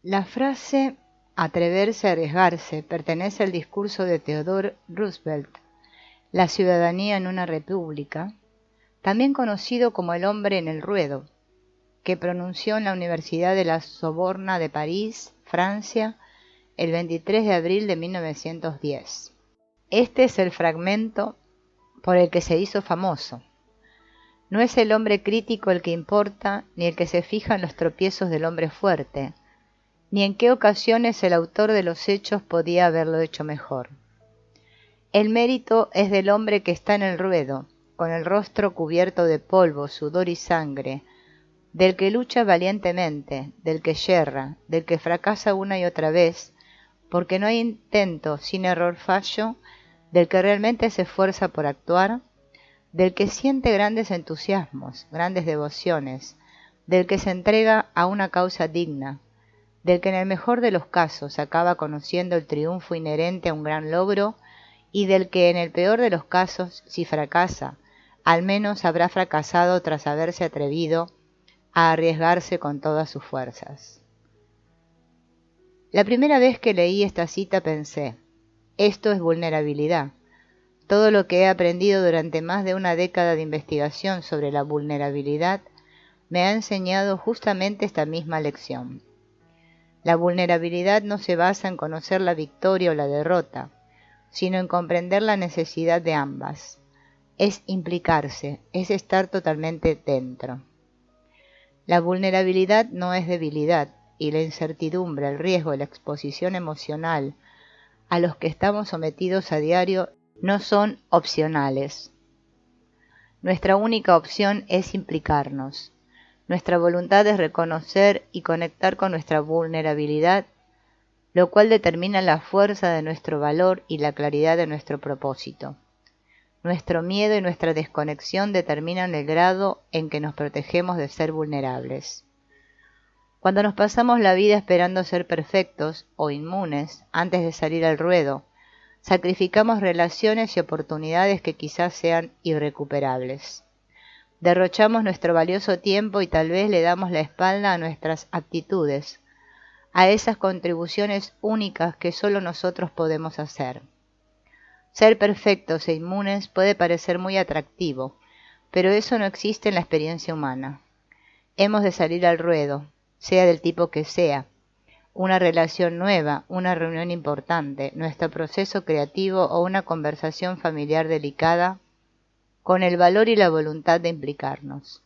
La frase atreverse a arriesgarse pertenece al discurso de Theodore Roosevelt, La ciudadanía en una república, también conocido como El hombre en el ruedo, que pronunció en la Universidad de la Sorbona de París, Francia, el 23 de abril de 1910. Este es el fragmento por el que se hizo famoso. No es el hombre crítico el que importa, ni el que se fija en los tropiezos del hombre fuerte, ni en qué ocasiones el autor de los hechos podía haberlo hecho mejor. El mérito es del hombre que está en el ruedo, con el rostro cubierto de polvo, sudor y sangre, del que lucha valientemente, del que yerra, del que fracasa una y otra vez, porque no hay intento sin error fallo, del que realmente se esfuerza por actuar, del que siente grandes entusiasmos, grandes devociones, del que se entrega a una causa digna, del que en el mejor de los casos acaba conociendo el triunfo inherente a un gran logro, y del que en el peor de los casos, si fracasa, al menos habrá fracasado tras haberse atrevido a arriesgarse con todas sus fuerzas. La primera vez que leí esta cita pensé, esto es vulnerabilidad. Todo lo que he aprendido durante más de una década de investigación sobre la vulnerabilidad me ha enseñado justamente esta misma lección. La vulnerabilidad no se basa en conocer la victoria o la derrota, sino en comprender la necesidad de ambas. Es implicarse, es estar totalmente dentro. La vulnerabilidad no es debilidad, y la incertidumbre, el riesgo y la exposición emocional a los que estamos sometidos a diario no son opcionales. Nuestra única opción es implicarnos. Nuestra voluntad es reconocer y conectar con nuestra vulnerabilidad, lo cual determina la fuerza de nuestro valor y la claridad de nuestro propósito. Nuestro miedo y nuestra desconexión determinan el grado en que nos protegemos de ser vulnerables. Cuando nos pasamos la vida esperando ser perfectos o inmunes antes de salir al ruedo, sacrificamos relaciones y oportunidades que quizás sean irrecuperables. Derrochamos nuestro valioso tiempo y tal vez le damos la espalda a nuestras aptitudes, a esas contribuciones únicas que solo nosotros podemos hacer. Ser perfectos e inmunes puede parecer muy atractivo, pero eso no existe en la experiencia humana. Hemos de salir al ruedo, sea del tipo que sea, una relación nueva, una reunión importante, nuestro proceso creativo o una conversación familiar delicada, con el valor y la voluntad de implicarnos.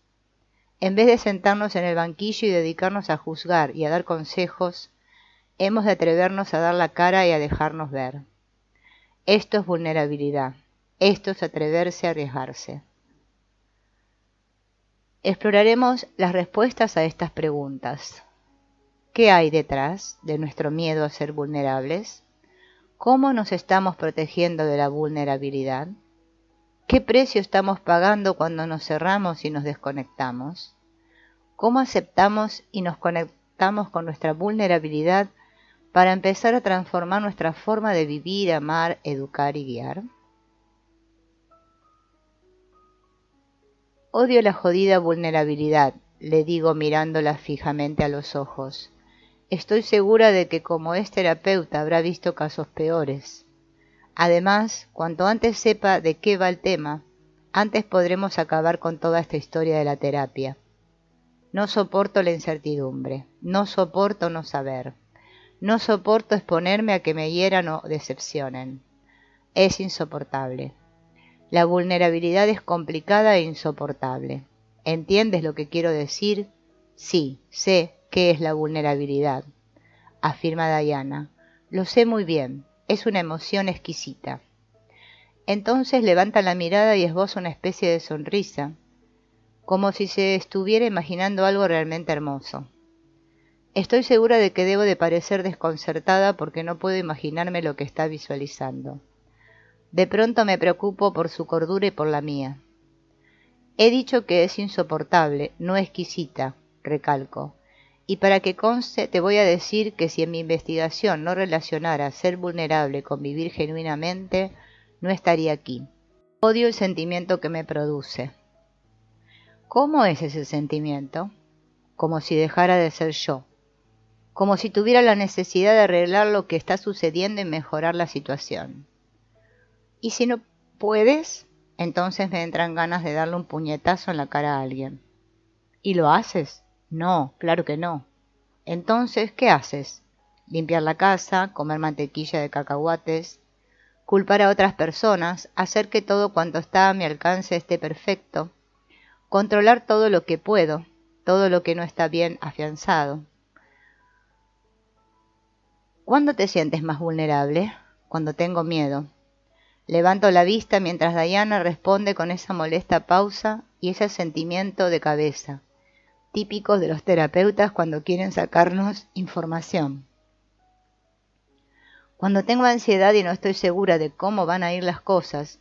En vez de sentarnos en el banquillo y dedicarnos a juzgar y a dar consejos, hemos de atrevernos a dar la cara y a dejarnos ver. Esto es vulnerabilidad, esto es atreverse a arriesgarse. Exploraremos las respuestas a estas preguntas. ¿Qué hay detrás de nuestro miedo a ser vulnerables? ¿Cómo nos estamos protegiendo de la vulnerabilidad? ¿Qué precio estamos pagando cuando nos cerramos y nos desconectamos? ¿Cómo aceptamos y nos conectamos con nuestra vulnerabilidad para empezar a transformar nuestra forma de vivir, amar, educar y guiar? Odio la jodida vulnerabilidad, le digo mirándola fijamente a los ojos. Estoy segura de que como es terapeuta habrá visto casos peores. Además, cuanto antes sepa de qué va el tema, antes podremos acabar con toda esta historia de la terapia. No soporto la incertidumbre, no soporto no saber, no soporto exponerme a que me hieran o decepcionen. Es insoportable. La vulnerabilidad es complicada e insoportable. ¿Entiendes lo que quiero decir? Sí, sé qué es la vulnerabilidad, afirma Diana. Lo sé muy bien, es una emoción exquisita. Entonces levanta la mirada y esboza una especie de sonrisa, como si se estuviera imaginando algo realmente hermoso. Estoy segura de que debo de parecer desconcertada porque no puedo imaginarme lo que está visualizando. De pronto me preocupo por su cordura y por la mía. He dicho que es insoportable, no exquisita, recalco. Y para que conste te voy a decir que si en mi investigación no relacionara ser vulnerable con vivir genuinamente, no estaría aquí. Odio el sentimiento que me produce. ¿Cómo es ese sentimiento? Como si dejara de ser yo. como si tuviera la necesidad de arreglar lo que está sucediendo y mejorar la situación. Y si no puedes, entonces me entran ganas de darle un puñetazo en la cara a alguien. ¿Y lo haces? No, claro que no. Entonces, ¿qué haces? Limpiar la casa, comer mantequilla de cacahuates, culpar a otras personas, hacer que todo cuanto está a mi alcance esté perfecto, controlar todo lo que puedo, todo lo que no está bien afianzado. ¿Cuándo te sientes más vulnerable? Cuando tengo miedo. Levanto la vista mientras Diana responde con esa molesta pausa y ese sentimiento de cabeza, típicos de los terapeutas cuando quieren sacarnos información. Cuando tengo ansiedad y no estoy segura de cómo van a ir las cosas,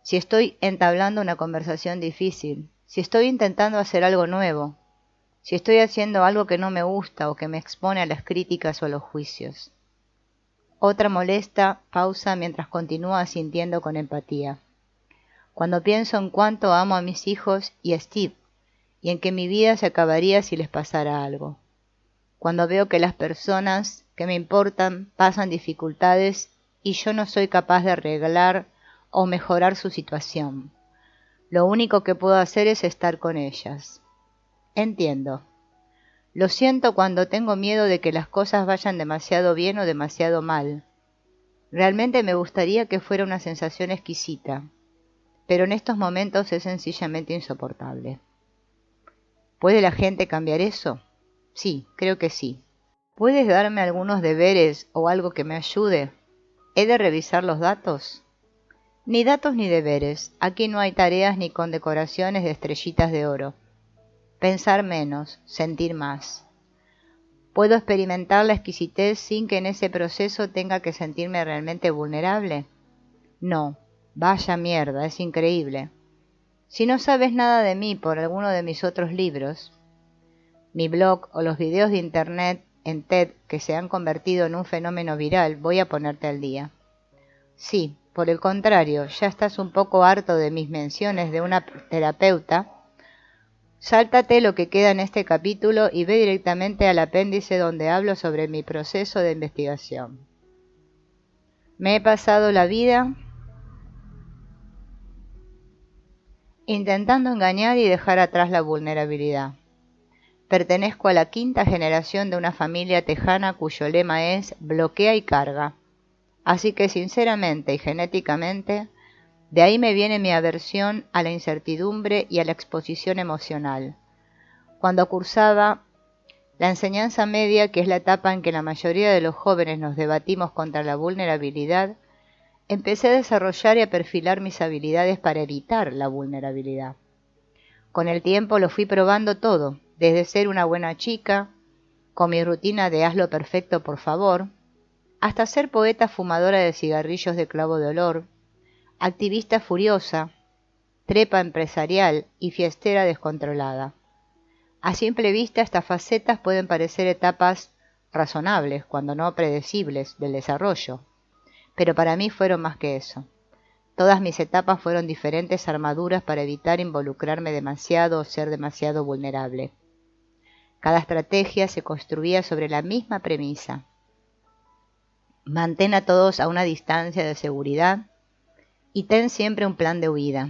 si estoy entablando una conversación difícil, si estoy intentando hacer algo nuevo, si estoy haciendo algo que no me gusta o que me expone a las críticas o a los juicios. Otra molesta pausa mientras continúa sintiendo con empatía. Cuando pienso en cuánto amo a mis hijos y a Steve, y en que mi vida se acabaría si les pasara algo. Cuando veo que las personas que me importan pasan dificultades y yo no soy capaz de arreglar o mejorar su situación. Lo único que puedo hacer es estar con ellas. Entiendo. Lo siento cuando tengo miedo de que las cosas vayan demasiado bien o demasiado mal. Realmente me gustaría que fuera una sensación exquisita, pero en estos momentos es sencillamente insoportable. ¿Puede la gente cambiar eso? Sí, creo que sí. ¿Puedes darme algunos deberes o algo que me ayude? ¿He de revisar los datos? Ni datos ni deberes. Aquí no hay tareas ni condecoraciones de estrellitas de oro. Pensar menos, sentir más. ¿Puedo experimentar la exquisitez sin que en ese proceso tenga que sentirme realmente vulnerable? No, vaya mierda, es increíble. Si no sabes nada de mí por alguno de mis otros libros, mi blog o los videos de internet en TED que se han convertido en un fenómeno viral, voy a ponerte al día. Sí, por el contrario, ya estás un poco harto de mis menciones de una terapeuta. Sáltate lo que queda en este capítulo y ve directamente al apéndice donde hablo sobre mi proceso de investigación. Me he pasado la vida intentando engañar y dejar atrás la vulnerabilidad. Pertenezco a la quinta generación de una familia tejana cuyo lema es bloquea y carga. Así que sinceramente y genéticamente, de ahí me viene mi aversión a la incertidumbre y a la exposición emocional. Cuando cursaba la enseñanza media, que es la etapa en que la mayoría de los jóvenes nos debatimos contra la vulnerabilidad, empecé a desarrollar y a perfilar mis habilidades para evitar la vulnerabilidad. Con el tiempo lo fui probando todo, desde ser una buena chica, con mi rutina de hazlo perfecto por favor, hasta ser poeta fumadora de cigarrillos de clavo de olor, activista furiosa, trepa empresarial y fiestera descontrolada. A simple vista estas facetas pueden parecer etapas razonables, cuando no predecibles, del desarrollo, pero para mí fueron más que eso. Todas mis etapas fueron diferentes armaduras para evitar involucrarme demasiado o ser demasiado vulnerable. Cada estrategia se construía sobre la misma premisa. Mantén a todos a una distancia de seguridad y ten siempre un plan de huida.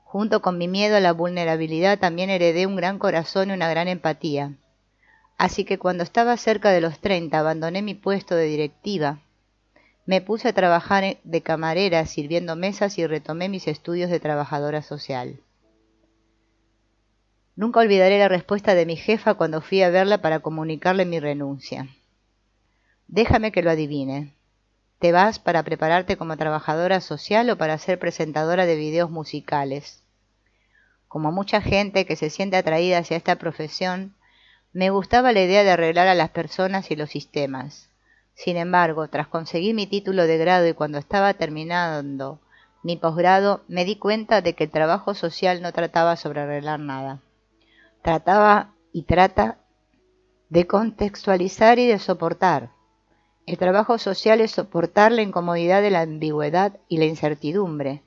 Junto con mi miedo a la vulnerabilidad también heredé un gran corazón y una gran empatía. Así que cuando estaba cerca de los 30 abandoné mi puesto de directiva. Me puse a trabajar de camarera sirviendo mesas y retomé mis estudios de trabajadora social. Nunca olvidaré la respuesta de mi jefa cuando fui a verla para comunicarle mi renuncia. Déjame que lo adivine. ¿Te vas para prepararte como trabajadora social o para ser presentadora de videos musicales? Como mucha gente que se siente atraída hacia esta profesión, me gustaba la idea de arreglar a las personas y los sistemas. Sin embargo, tras conseguir mi título de grado y cuando estaba terminando mi posgrado, me di cuenta de que el trabajo social no trataba sobre arreglar nada. Trataba y trata de contextualizar y de soportar. El trabajo social es soportar la incomodidad de la ambigüedad y la incertidumbre,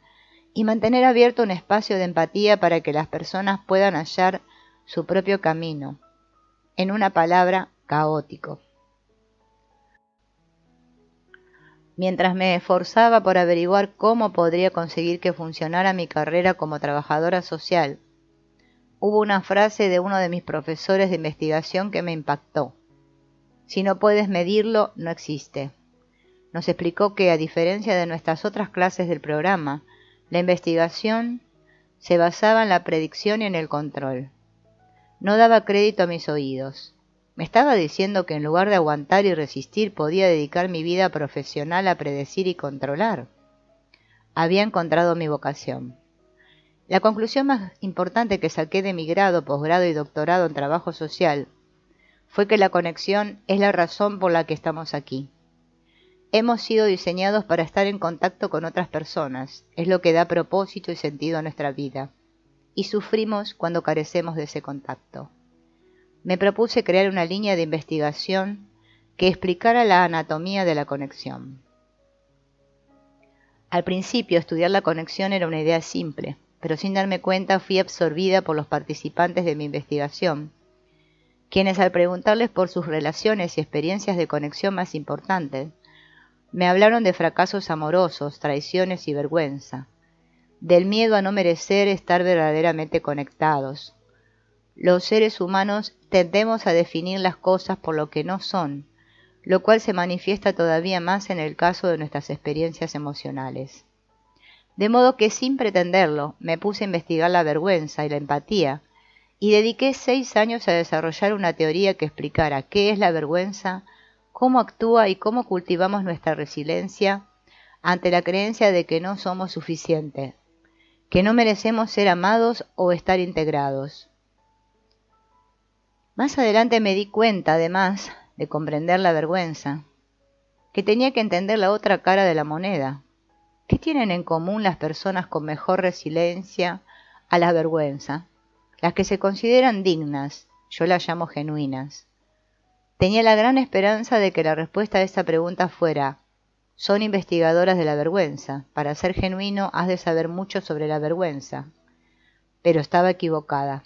y mantener abierto un espacio de empatía para que las personas puedan hallar su propio camino. En una palabra, caótico. Mientras me esforzaba por averiguar cómo podría conseguir que funcionara mi carrera como trabajadora social, hubo una frase de uno de mis profesores de investigación que me impactó. Si no puedes medirlo, no existe. Nos explicó que, a diferencia de nuestras otras clases del programa, la investigación se basaba en la predicción y en el control. No daba crédito a mis oídos. Me estaba diciendo que en lugar de aguantar y resistir podía dedicar mi vida profesional a predecir y controlar. Había encontrado mi vocación. La conclusión más importante que saqué de mi grado, posgrado y doctorado en trabajo social fue que la conexión es la razón por la que estamos aquí. Hemos sido diseñados para estar en contacto con otras personas, es lo que da propósito y sentido a nuestra vida, y sufrimos cuando carecemos de ese contacto. Me propuse crear una línea de investigación que explicara la anatomía de la conexión. Al principio, estudiar la conexión era una idea simple, pero sin darme cuenta fui absorbida por los participantes de mi investigación, quienes al preguntarles por sus relaciones y experiencias de conexión más importantes, me hablaron de fracasos amorosos, traiciones y vergüenza, del miedo a no merecer estar verdaderamente conectados. Los seres humanos tendemos a definir las cosas por lo que no son, lo cual se manifiesta todavía más en el caso de nuestras experiencias emocionales. De modo que, sin pretenderlo, me puse a investigar la vergüenza y la empatía, y dediqué 6 años a desarrollar una teoría que explicara qué es la vergüenza, cómo actúa y cómo cultivamos nuestra resiliencia ante la creencia de que no somos suficientes, que no merecemos ser amados o estar integrados. Más adelante me di cuenta, además de comprender la vergüenza, que tenía que entender la otra cara de la moneda. ¿Qué tienen en común las personas con mejor resiliencia a la vergüenza? Las que se consideran dignas, yo las llamo genuinas. Tenía la gran esperanza de que la respuesta a esa pregunta fuera: son investigadoras de la vergüenza. Para ser genuino has de saber mucho sobre la vergüenza. Pero estaba equivocada.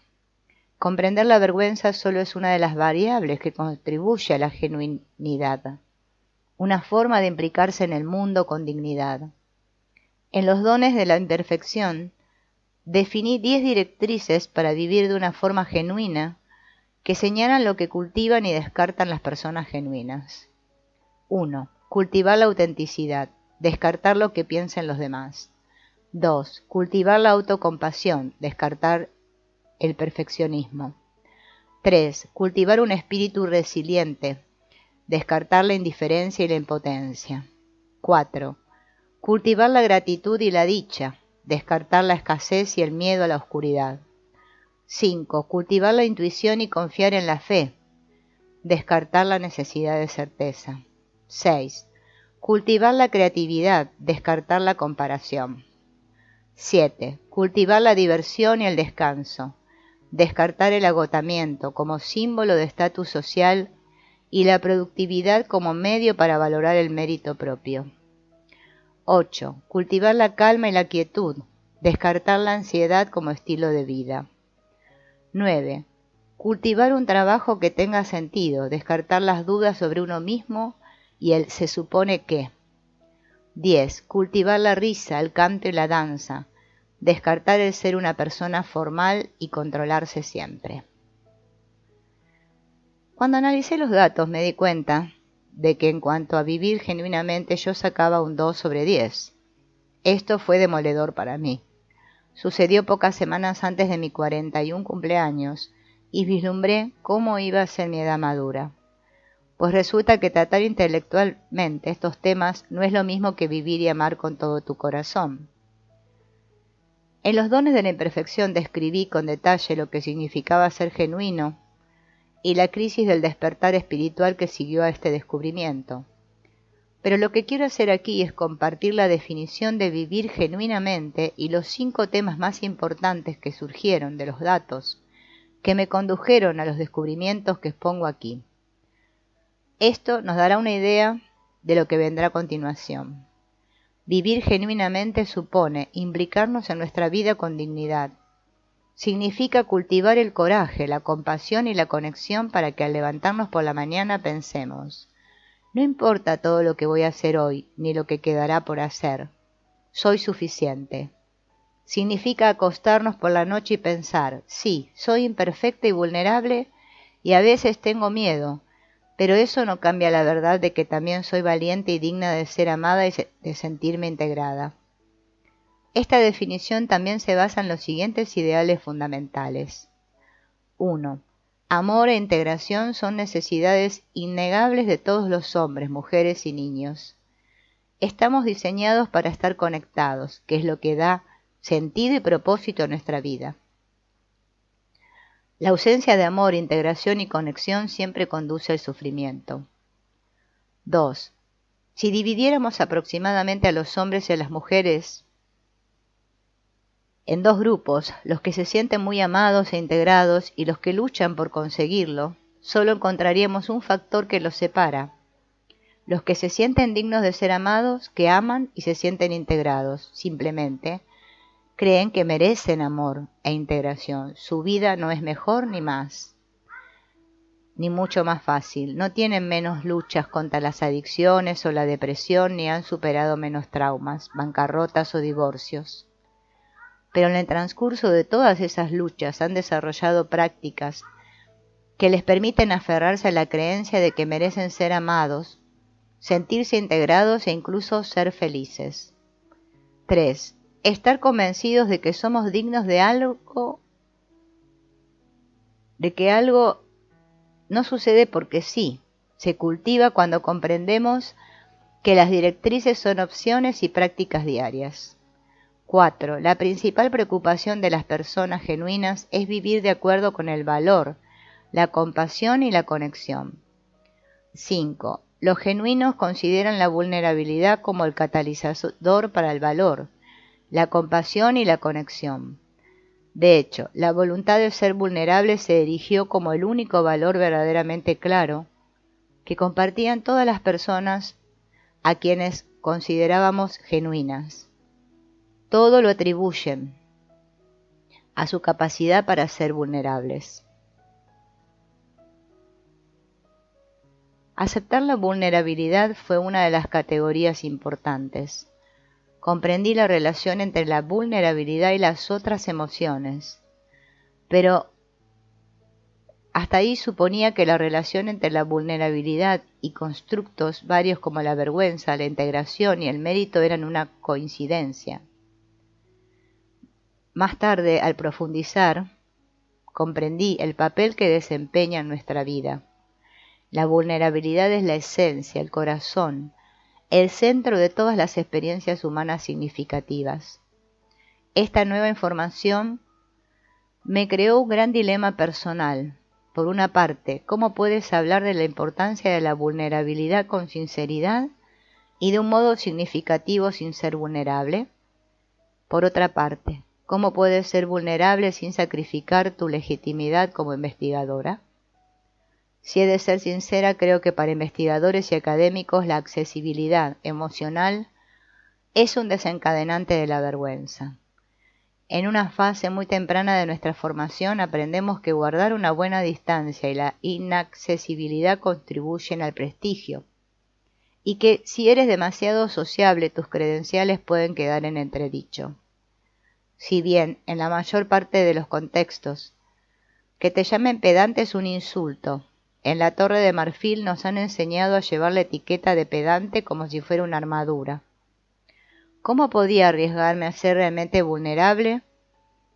Comprender la vergüenza solo es una de las variables que contribuye a la genuinidad, una forma de implicarse en el mundo con dignidad. En los dones de la imperfección, definí 10 directrices para vivir de una forma genuina que señalan lo que cultivan y descartan las personas genuinas. 1. Cultivar la autenticidad, descartar lo que piensen los demás. 2. Cultivar la autocompasión, descartar el perfeccionismo. 3. Cultivar un espíritu resiliente, descartar la indiferencia y la impotencia. 4. Cultivar la gratitud y la dicha, descartar la escasez y el miedo a la oscuridad. 5. Cultivar la intuición y confiar en la fe, descartar la necesidad de certeza. 6. Cultivar la creatividad, descartar la comparación. 7. Cultivar la diversión y el descanso, descartar el agotamiento como símbolo de estatus social y la productividad como medio para valorar el mérito propio. 8. Cultivar la calma y la quietud, descartar la ansiedad como estilo de vida. 9. Cultivar un trabajo que tenga sentido, descartar las dudas sobre uno mismo y el se supone que. 10. Cultivar la risa, el canto y la danza, descartar el ser una persona formal y controlarse siempre. Cuando analicé los datos me di cuenta de que en cuanto a vivir genuinamente yo sacaba un 2 sobre 10. Esto fue demoledor para mí. Sucedió pocas semanas antes de mi 41 cumpleaños y vislumbré cómo iba a ser mi edad madura. Pues resulta que tratar intelectualmente estos temas no es lo mismo que vivir y amar con todo tu corazón. En los dones de la imperfección describí con detalle lo que significaba ser genuino y la crisis del despertar espiritual que siguió a este descubrimiento. Pero lo que quiero hacer aquí es compartir la definición de vivir genuinamente y los 5 temas más importantes que surgieron de los datos que me condujeron a los descubrimientos que expongo aquí. Esto nos dará una idea de lo que vendrá a continuación. Vivir genuinamente supone implicarnos en nuestra vida con dignidad, significa cultivar el coraje, la compasión y la conexión para que al levantarnos por la mañana pensemos: no importa todo lo que voy a hacer hoy, ni lo que quedará por hacer, soy suficiente. Significa acostarnos por la noche y pensar: sí, soy imperfecta y vulnerable y a veces tengo miedo, pero eso no cambia la verdad de que también soy valiente y digna de ser amada y de sentirme integrada. Esta definición también se basa en los siguientes ideales fundamentales. 1. Amor e integración son necesidades innegables de todos los hombres, mujeres y niños. Estamos diseñados para estar conectados, que es lo que da sentido y propósito a nuestra vida. La ausencia de amor, integración y conexión siempre conduce al sufrimiento. 2. Si dividiéramos aproximadamente a los hombres y a las mujeres en dos grupos, los que se sienten muy amados e integrados y los que luchan por conseguirlo, solo encontraríamos un factor que los separa: los que se sienten dignos de ser amados, que aman y se sienten integrados, simplemente creen que merecen amor e integración. Su vida no es mejor ni más, ni mucho más fácil. No tienen menos luchas contra las adicciones o la depresión, ni han superado menos traumas, bancarrotas o divorcios. Pero en el transcurso de todas esas luchas han desarrollado prácticas que les permiten aferrarse a la creencia de que merecen ser amados, sentirse integrados e incluso ser felices. 3. Estar convencidos de que somos dignos de que algo no sucede porque sí, se cultiva cuando comprendemos que las directrices son opciones y prácticas diarias. 4. La principal preocupación de las personas genuinas es vivir de acuerdo con el valor, la compasión y la conexión. 5. Los genuinos consideran la vulnerabilidad como el catalizador para el valor, la compasión y la conexión. De hecho, la voluntad de ser vulnerable se erigió como el único valor verdaderamente claro que compartían todas las personas a quienes considerábamos genuinas. Todo lo atribuyen a su capacidad para ser vulnerables. Aceptar la vulnerabilidad fue una de las categorías importantes. Comprendí la relación entre la vulnerabilidad y las otras emociones, pero hasta ahí suponía que la relación entre la vulnerabilidad y constructos varios como la vergüenza, la integración y el mérito eran una coincidencia. Más tarde, al profundizar, comprendí el papel que desempeña en nuestra vida. La vulnerabilidad es la esencia, el corazón, el centro de todas las experiencias humanas significativas. Esta nueva información me creó un gran dilema personal. Por una parte, ¿cómo puedes hablar de la importancia de la vulnerabilidad con sinceridad y de un modo significativo sin ser vulnerable? Por otra parte, ¿cómo puedes ser vulnerable sin sacrificar tu legitimidad como investigadora? Si he de ser sincera, creo que para investigadores y académicos la accesibilidad emocional es un desencadenante de la vergüenza. En una fase muy temprana de nuestra formación aprendemos que guardar una buena distancia y la inaccesibilidad contribuyen al prestigio, y que si eres demasiado sociable tus credenciales pueden quedar en entredicho. Si bien, en la mayor parte de los contextos, que te llamen pedante es un insulto, en la Torre de Marfil nos han enseñado a llevar la etiqueta de pedante como si fuera una armadura. ¿Cómo podía arriesgarme a ser realmente vulnerable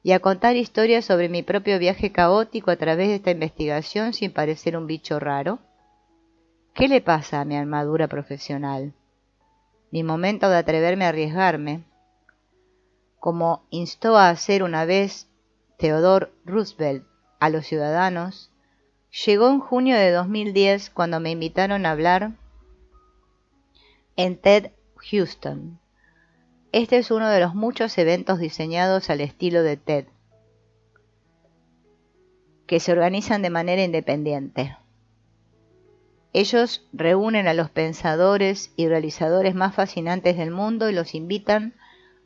y a contar historias sobre mi propio viaje caótico a través de esta investigación sin parecer un bicho raro? ¿Qué le pasa a mi armadura profesional? Mi momento de atreverme a arriesgarme, como instó a hacer una vez Theodore Roosevelt a los ciudadanos, llegó en junio de 2010 cuando me invitaron a hablar en TED Houston. Este es uno de los muchos eventos diseñados al estilo de TED, que se organizan de manera independiente. Ellos reúnen a los pensadores y realizadores más fascinantes del mundo y los invitan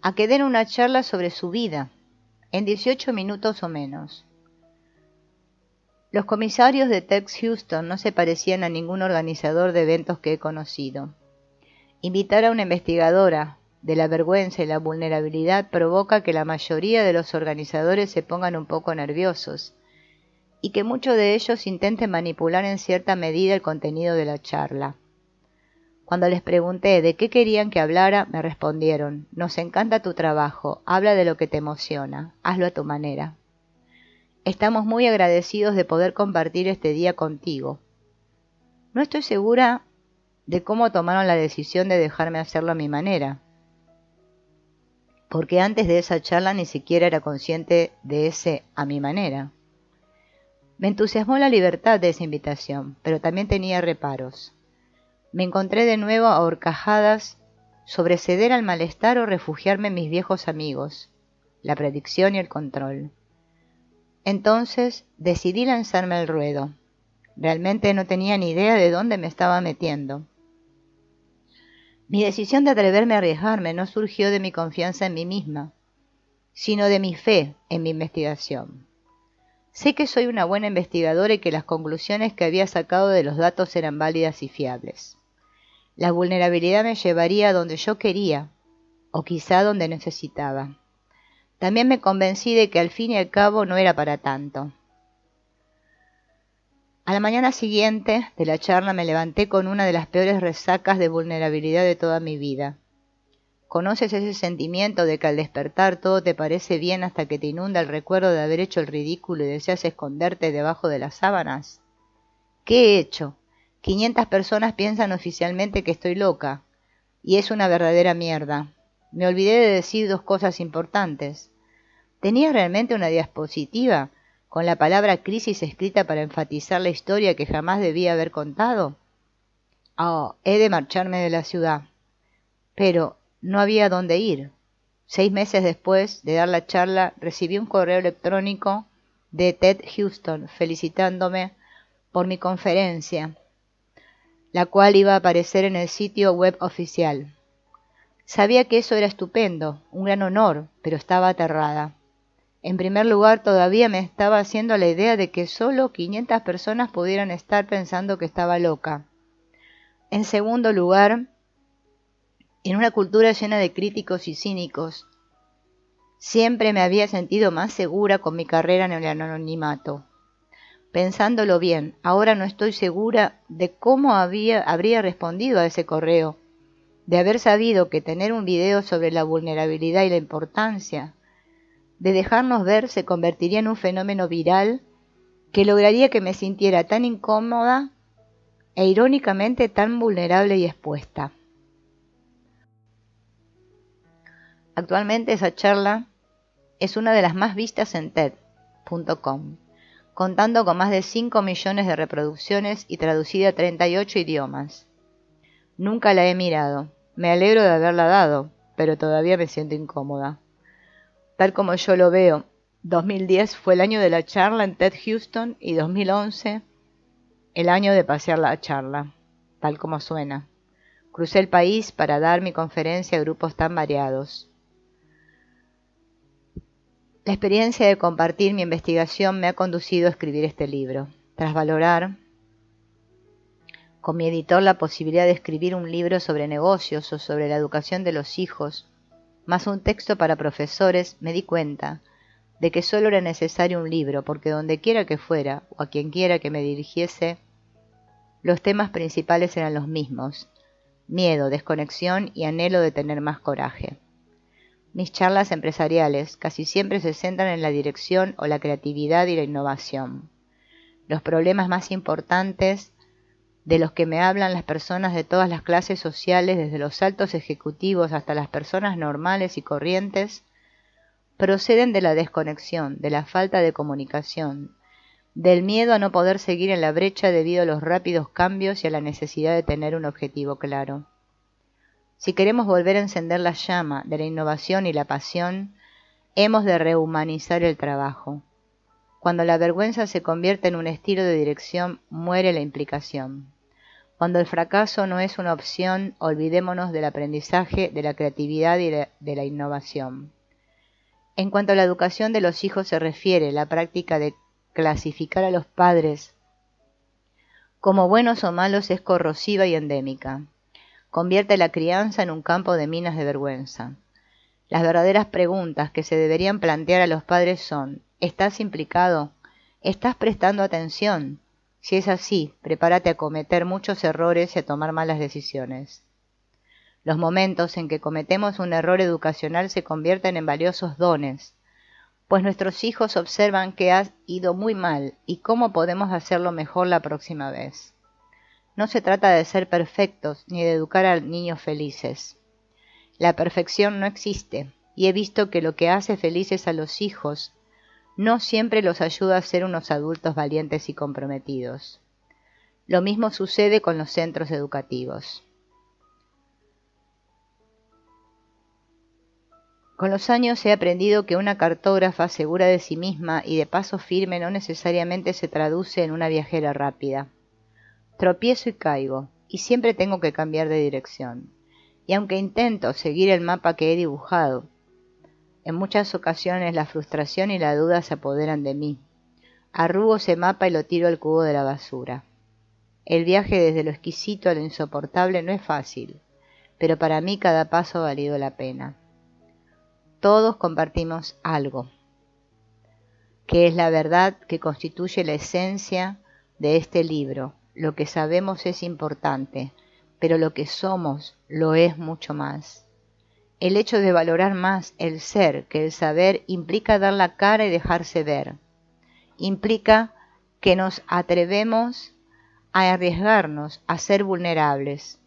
a que den una charla sobre su vida, en 18 minutos o menos. Los comisarios de TED Houston no se parecían a ningún organizador de eventos que he conocido. Invitar a una investigadora de la vergüenza y la vulnerabilidad provoca que la mayoría de los organizadores se pongan un poco nerviosos y que muchos de ellos intenten manipular en cierta medida el contenido de la charla. Cuando les pregunté de qué querían que hablara, me respondieron: nos encanta tu trabajo, habla de lo que te emociona, hazlo a tu manera. Estamos muy agradecidos de poder compartir este día contigo. No estoy segura de cómo tomaron la decisión de dejarme hacerlo a mi manera, porque antes de esa charla ni siquiera era consciente de ese a mi manera. Me entusiasmó la libertad de esa invitación, pero también tenía reparos. Me encontré de nuevo a horcajadas sobre ceder al malestar o refugiarme en mis viejos amigos, la predicción y el control. Entonces decidí lanzarme al ruedo. Realmente no tenía ni idea de dónde me estaba metiendo. Mi decisión de atreverme a arriesgarme no surgió de mi confianza en mí misma, sino de mi fe en mi investigación. Sé que soy una buena investigadora y que las conclusiones que había sacado de los datos eran válidas y fiables. La vulnerabilidad me llevaría a donde yo quería, o quizá donde necesitaba. También me convencí de que al fin y al cabo no era para tanto. A la mañana siguiente de la charla me levanté con una de las peores resacas de vulnerabilidad de toda mi vida. ¿Conoces ese sentimiento de que al despertar todo te parece bien hasta que te inunda el recuerdo de haber hecho el ridículo y deseas esconderte debajo de las sábanas? ¿Qué he hecho? 500 personas piensan oficialmente que estoy loca, y es una verdadera mierda. Me olvidé de decir 2 cosas importantes. ¿Tenía realmente una diapositiva con la palabra crisis escrita para enfatizar la historia que jamás debía haber contado? He de marcharme de la ciudad. Pero no había dónde ir. 6 meses después de dar la charla, recibí un correo electrónico de TED Houston felicitándome por mi conferencia, la cual iba a aparecer en el sitio web oficial. Sabía que eso era estupendo, un gran honor, pero estaba aterrada. En primer lugar, todavía me estaba haciendo la idea de que solo 500 personas pudieran estar pensando que estaba loca. En segundo lugar, en una cultura llena de críticos y cínicos, siempre me había sentido más segura con mi carrera en el anonimato. Pensándolo bien, ahora no estoy segura de cómo habría respondido a ese correo, de haber sabido que tener un video sobre la vulnerabilidad y la importancia de dejarnos ver se convertiría en un fenómeno viral que lograría que me sintiera tan incómoda e irónicamente tan vulnerable y expuesta. Actualmente esa charla es una de las más vistas en TED.com, contando con más de 5 millones de reproducciones y traducida a 38 idiomas. Nunca la he mirado. Me alegro de haberla dado, pero todavía me siento incómoda. Tal como yo lo veo, 2010 fue el año de la charla en TED Houston y 2011 el año de pasear la charla, tal como suena. Crucé el país para dar mi conferencia a grupos tan variados. La experiencia de compartir mi investigación me ha conducido a escribir este libro. Tras valorar con mi editor la posibilidad de escribir un libro sobre negocios o sobre la educación de los hijos, más un texto para profesores, me di cuenta de que solo era necesario un libro, porque donde quiera que fuera, o a quien quiera que me dirigiese, los temas principales eran los mismos: miedo, desconexión y anhelo de tener más coraje. Mis charlas empresariales casi siempre se centran en la dirección o la creatividad y la innovación. Los problemas más importantes de los que me hablan las personas de todas las clases sociales, desde los altos ejecutivos hasta las personas normales y corrientes, proceden de la desconexión, de la falta de comunicación, del miedo a no poder seguir en la brecha debido a los rápidos cambios y a la necesidad de tener un objetivo claro. Si queremos volver a encender la llama de la innovación y la pasión, hemos de rehumanizar el trabajo. Cuando la vergüenza se convierte en un estilo de dirección, muere la implicación. Cuando el fracaso no es una opción, olvidémonos del aprendizaje, de la creatividad y de la innovación. En cuanto a la educación de los hijos se refiere, la práctica de clasificar a los padres como buenos o malos es corrosiva y endémica. Convierte la crianza en un campo de minas de vergüenza. Las verdaderas preguntas que se deberían plantear a los padres son: ¿estás implicado? ¿Estás prestando atención? Si es así, prepárate a cometer muchos errores y a tomar malas decisiones. Los momentos en que cometemos un error educacional se convierten en valiosos dones, pues nuestros hijos observan que ha ido muy mal y cómo podemos hacerlo mejor la próxima vez. No se trata de ser perfectos ni de educar a niños felices. La perfección no existe, y he visto que lo que hace felices a los hijos no siempre los ayuda a ser unos adultos valientes y comprometidos. Lo mismo sucede con los centros educativos. Con los años he aprendido que una cartógrafa segura de sí misma y de paso firme no necesariamente se traduce en una viajera rápida. Tropiezo y caigo, y siempre tengo que cambiar de dirección. Y aunque intento seguir el mapa que he dibujado, en muchas ocasiones la frustración y la duda se apoderan de mí. Arrugo ese mapa y lo tiro al cubo de la basura. El viaje desde lo exquisito a lo insoportable no es fácil, pero para mí cada paso ha valido la pena. Todos compartimos algo, que es la verdad que constituye la esencia de este libro. Lo que sabemos es importante, pero lo que somos lo es mucho más. El hecho de valorar más el ser que el saber implica dar la cara y dejarse ver. Implica que nos atrevemos a arriesgarnos, a ser vulnerables.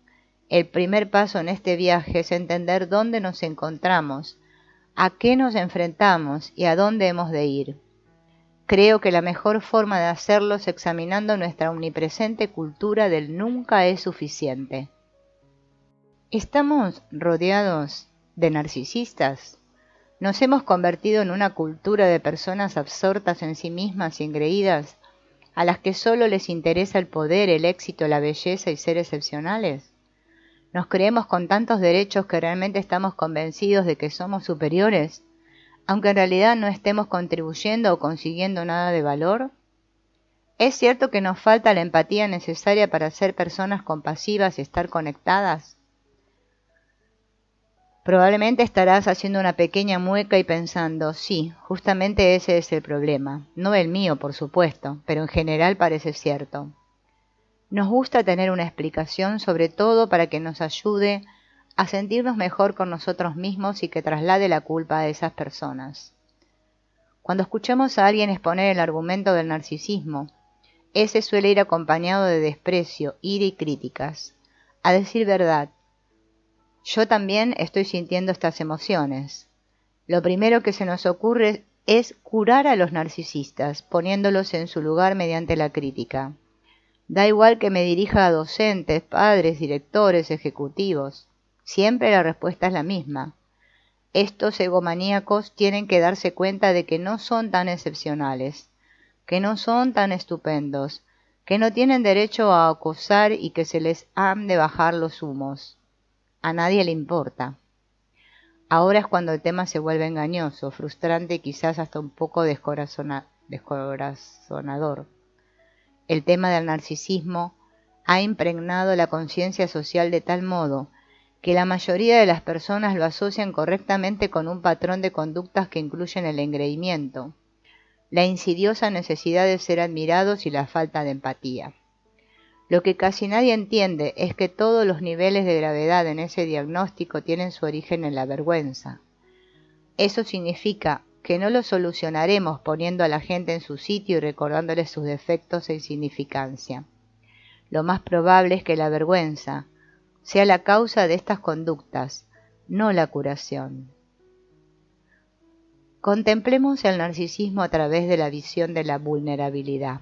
El primer paso en este viaje es entender dónde nos encontramos, a qué nos enfrentamos y a dónde hemos de ir. Creo que la mejor forma de hacerlo es examinando nuestra omnipresente cultura del nunca es suficiente. ¿Estamos rodeados de narcisistas? ¿Nos hemos convertido en una cultura de personas absortas en sí mismas y engreídas, a las que solo les interesa el poder, el éxito, la belleza y ser excepcionales? ¿Nos creemos con tantos derechos que realmente estamos convencidos de que somos superiores, aunque en realidad no estemos contribuyendo o consiguiendo nada de valor? ¿Es cierto que nos falta la empatía necesaria para ser personas compasivas y estar conectadas? Probablemente estarás haciendo una pequeña mueca y pensando: sí, justamente ese es el problema. No el mío, por supuesto, pero en general parece cierto. Nos gusta tener una explicación, sobre todo para que nos ayude a sentirnos mejor con nosotros mismos y que traslade la culpa a esas personas. Cuando escuchamos a alguien exponer el argumento del narcisismo, ese suele ir acompañado de desprecio, ira y críticas. A decir verdad, yo también estoy sintiendo estas emociones. Lo primero que se nos ocurre es curar a los narcisistas, poniéndolos en su lugar mediante la crítica. Da igual que me dirija a docentes, padres, directores, ejecutivos. Siempre la respuesta es la misma. Estos egomaníacos tienen que darse cuenta de que no son tan excepcionales, que no son tan estupendos, que no tienen derecho a acosar y que se les han de bajar los humos. A nadie le importa. Ahora es cuando el tema se vuelve engañoso, frustrante y quizás hasta un poco descorazonador. El tema del narcisismo ha impregnado la conciencia social de tal modo que la mayoría de las personas lo asocian correctamente con un patrón de conductas que incluyen el engreimiento, la insidiosa necesidad de ser admirados y la falta de empatía. Lo que casi nadie entiende es que todos los niveles de gravedad en ese diagnóstico tienen su origen en la vergüenza. Eso significa que no lo solucionaremos poniendo a la gente en su sitio y recordándoles sus defectos e insignificancia. Lo más probable es que la vergüenza sea la causa de estas conductas, no la curación. Contemplemos el narcisismo a través de la visión de la vulnerabilidad.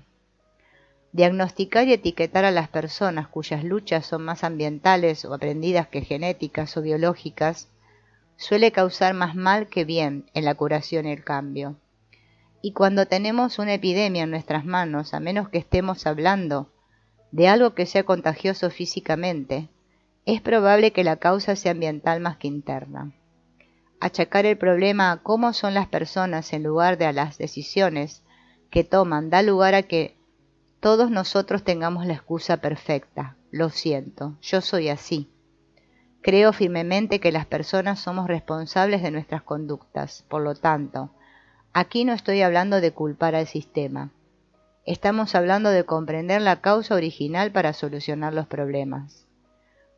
Diagnosticar y etiquetar a las personas cuyas luchas son más ambientales o aprendidas que genéticas o biológicas suele causar más mal que bien en la curación y el cambio. Y cuando tenemos una epidemia en nuestras manos, a menos que estemos hablando de algo que sea contagioso físicamente, es probable que la causa sea ambiental más que interna. Achacar el problema a cómo son las personas en lugar de a las decisiones que toman da lugar a que todos nosotros tengamos la excusa perfecta. Lo siento, yo soy así. Creo firmemente que las personas somos responsables de nuestras conductas. Por lo tanto, aquí no estoy hablando de culpar al sistema. Estamos hablando de comprender la causa original para solucionar los problemas.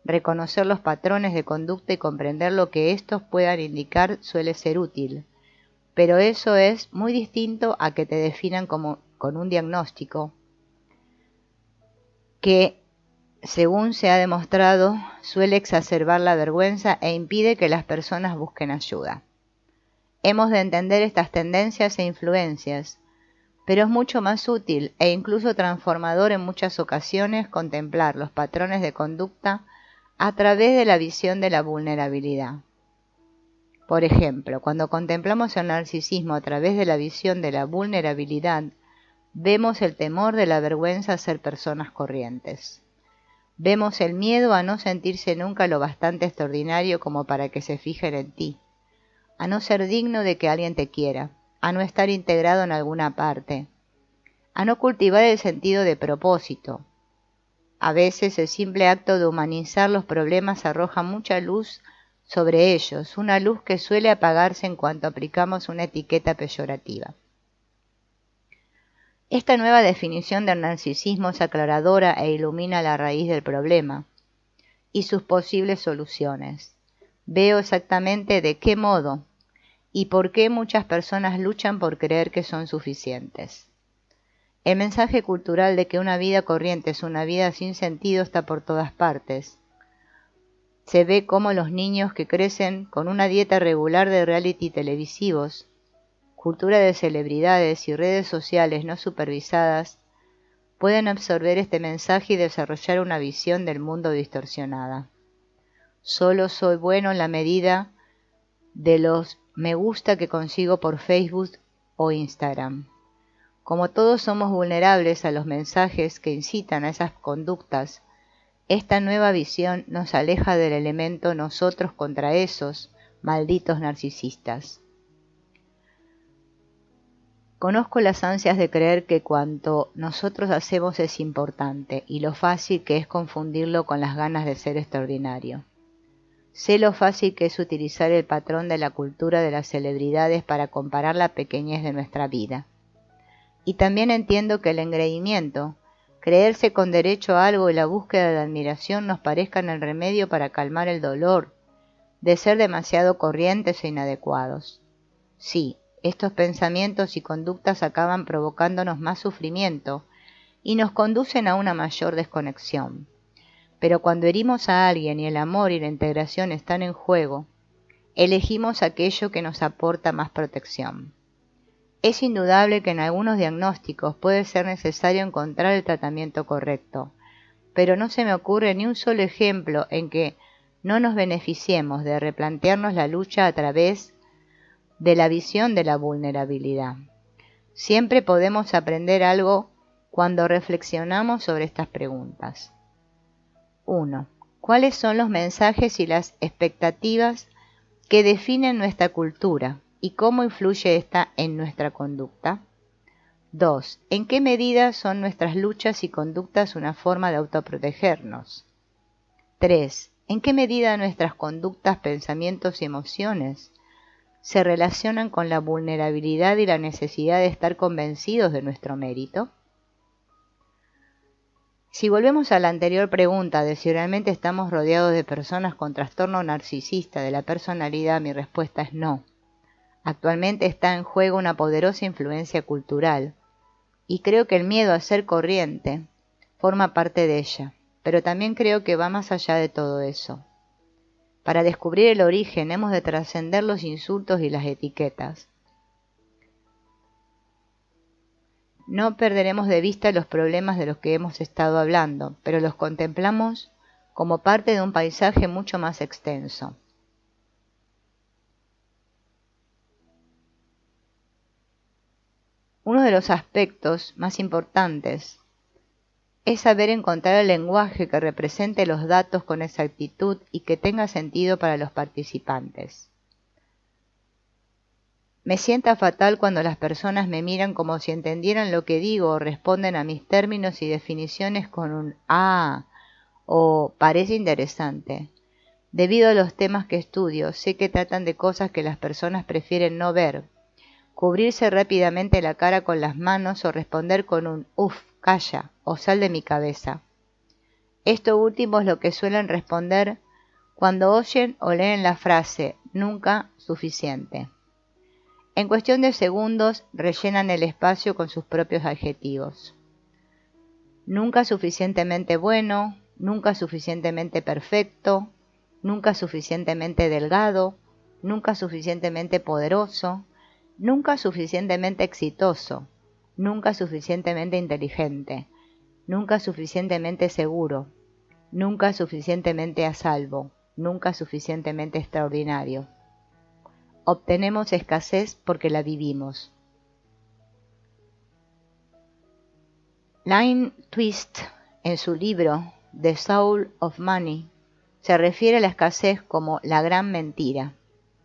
Reconocer los patrones de conducta y comprender lo que estos puedan indicar suele ser útil, pero eso es muy distinto a que te definan con un diagnóstico que, según se ha demostrado, suele exacerbar la vergüenza e impide que las personas busquen ayuda. Hemos de entender estas tendencias e influencias, pero es mucho más útil e incluso transformador en muchas ocasiones contemplar los patrones de conducta a través de la visión de la vulnerabilidad. Por ejemplo, cuando contemplamos el narcisismo a través de la visión de la vulnerabilidad, vemos el temor de la vergüenza a ser personas corrientes. Vemos el miedo a no sentirse nunca lo bastante extraordinario como para que se fijen en ti, a no ser digno de que alguien te quiera, a no estar integrado en alguna parte, a no cultivar el sentido de propósito. A veces el simple acto de humanizar los problemas arroja mucha luz sobre ellos, una luz que suele apagarse en cuanto aplicamos una etiqueta peyorativa. Esta nueva definición del narcisismo es aclaradora e ilumina la raíz del problema y sus posibles soluciones. Veo exactamente de qué modo y por qué muchas personas luchan por creer que son suficientes. El mensaje cultural de que una vida corriente es una vida sin sentido está por todas partes. Se ve cómo los niños que crecen con una dieta regular de reality televisivos, cultura de celebridades y redes sociales no supervisadas, pueden absorber este mensaje y desarrollar una visión del mundo distorsionada. Solo soy bueno en la medida de los me gusta que consigo por Facebook o Instagram. Como todos somos vulnerables a los mensajes que incitan a esas conductas, esta nueva visión nos aleja del elemento nosotros contra esos malditos narcisistas. Conozco las ansias de creer que cuanto nosotros hacemos es importante y lo fácil que es confundirlo con las ganas de ser extraordinario. Sé lo fácil que es utilizar el patrón de la cultura de las celebridades para comparar la pequeñez de nuestra vida. Y también entiendo que el engreimiento, creerse con derecho a algo y la búsqueda de admiración nos parezcan el remedio para calmar el dolor de ser demasiado corrientes e inadecuados. Sí, estos pensamientos y conductas acaban provocándonos más sufrimiento y nos conducen a una mayor desconexión. Pero cuando herimos a alguien y el amor y la integración están en juego, elegimos aquello que nos aporta más protección. Es indudable que en algunos diagnósticos puede ser necesario encontrar el tratamiento correcto, pero no se me ocurre ni un solo ejemplo en que no nos beneficiemos de replantearnos la lucha a través de la visión de la vulnerabilidad. Siempre podemos aprender algo cuando reflexionamos sobre estas preguntas. 1. ¿Cuáles son los mensajes y las expectativas que definen nuestra cultura y cómo influye esta en nuestra conducta? 2. ¿En qué medida son nuestras luchas y conductas una forma de autoprotegernos? 3. ¿En qué medida nuestras conductas, pensamientos y emociones se relacionan con la vulnerabilidad y la necesidad de estar convencidos de nuestro mérito? Si volvemos a la anterior pregunta de si realmente estamos rodeados de personas con trastorno narcisista de la personalidad, mi respuesta es no. Actualmente está en juego una poderosa influencia cultural, y creo que el miedo a ser corriente forma parte de ella, pero también creo que va más allá de todo eso. Para descubrir el origen hemos de trascender los insultos y las etiquetas. No perderemos de vista los problemas de los que hemos estado hablando, pero los contemplamos como parte de un paisaje mucho más extenso. Uno de los aspectos más importantes es saber encontrar el lenguaje que represente los datos con exactitud y que tenga sentido para los participantes. Me sienta fatal cuando las personas me miran como si entendieran lo que digo o responden a mis términos y definiciones con un «ah» o «parece interesante». Debido a los temas que estudio, sé que tratan de cosas que las personas prefieren no ver. Cubrirse rápidamente la cara con las manos o responder con un «uf, calla» o «sal de mi cabeza». Esto último es lo que suelen responder cuando oyen o leen la frase «nunca suficiente». En cuestión de segundos rellenan el espacio con sus propios adjetivos. Nunca suficientemente bueno, nunca suficientemente perfecto, nunca suficientemente delgado, nunca suficientemente poderoso, nunca suficientemente exitoso, nunca suficientemente inteligente, nunca suficientemente seguro, nunca suficientemente a salvo, nunca suficientemente extraordinario. Obtenemos escasez porque la vivimos. Lynn Twist, en su libro The Soul of Money, se refiere a la escasez como la gran mentira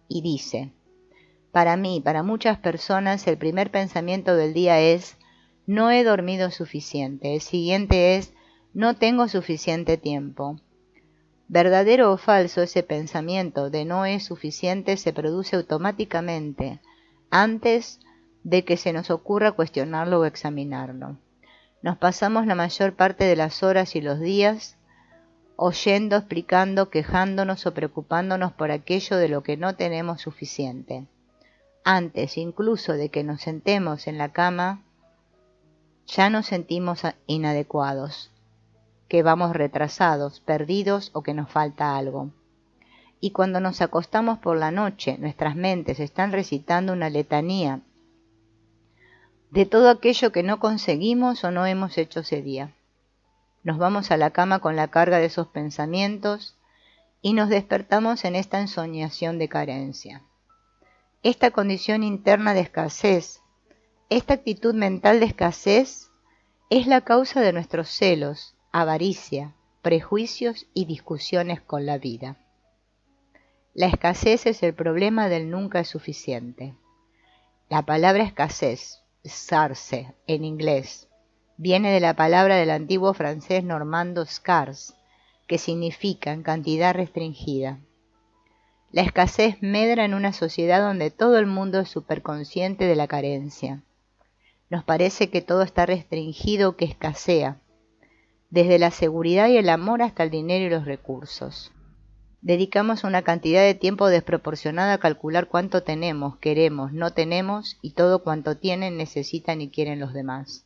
y dice: para mí, para muchas personas, el primer pensamiento del día es no he dormido suficiente. El siguiente es no tengo suficiente tiempo. Verdadero o falso, ese pensamiento de no es suficiente se produce automáticamente antes de que se nos ocurra cuestionarlo o examinarlo. Nos pasamos la mayor parte de las horas y los días oyendo, explicando, quejándonos o preocupándonos por aquello de lo que no tenemos suficiente. Antes incluso de que nos sentemos en la cama, ya nos sentimos inadecuados, que vamos retrasados, perdidos o que nos falta algo. Y cuando nos acostamos por la noche, nuestras mentes están recitando una letanía de todo aquello que no conseguimos o no hemos hecho ese día. Nos vamos a la cama con la carga de esos pensamientos y nos despertamos en esta ensoñación de carencia. Esta condición interna de escasez, esta actitud mental de escasez, es la causa de nuestros celos, avaricia, prejuicios y discusiones con la vida. La escasez es el problema del nunca es suficiente. La palabra escasez, scarce en inglés, viene de la palabra del antiguo francés normando scarce, que significa en cantidad restringida. La escasez medra en una sociedad donde todo el mundo es superconsciente de la carencia. Nos parece que todo está restringido, que escasea, desde la seguridad y el amor hasta el dinero y los recursos. Dedicamos una cantidad de tiempo desproporcionada a calcular cuánto tenemos, queremos, no tenemos y todo cuanto tienen, necesitan y quieren los demás.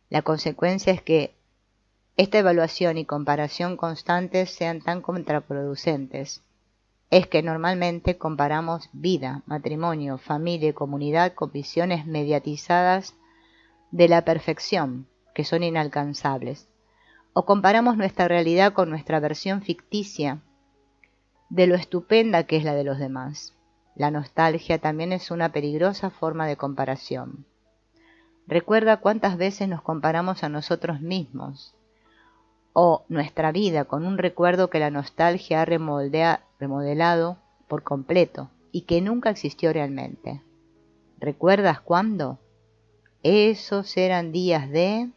La consecuencia es que esta evaluación y comparación constantes sean tan contraproducentes. Es que normalmente comparamos vida, matrimonio, familia y comunidad con visiones mediatizadas de la perfección, que son inalcanzables. O comparamos nuestra realidad con nuestra versión ficticia de lo estupenda que es la de los demás. La nostalgia también es una peligrosa forma de comparación. Recuerda cuántas veces nos comparamos a nosotros mismos o nuestra vida con un recuerdo que la nostalgia ha remodelado por completo y que nunca existió realmente. ¿Recuerdas cuándo? Esos eran días de...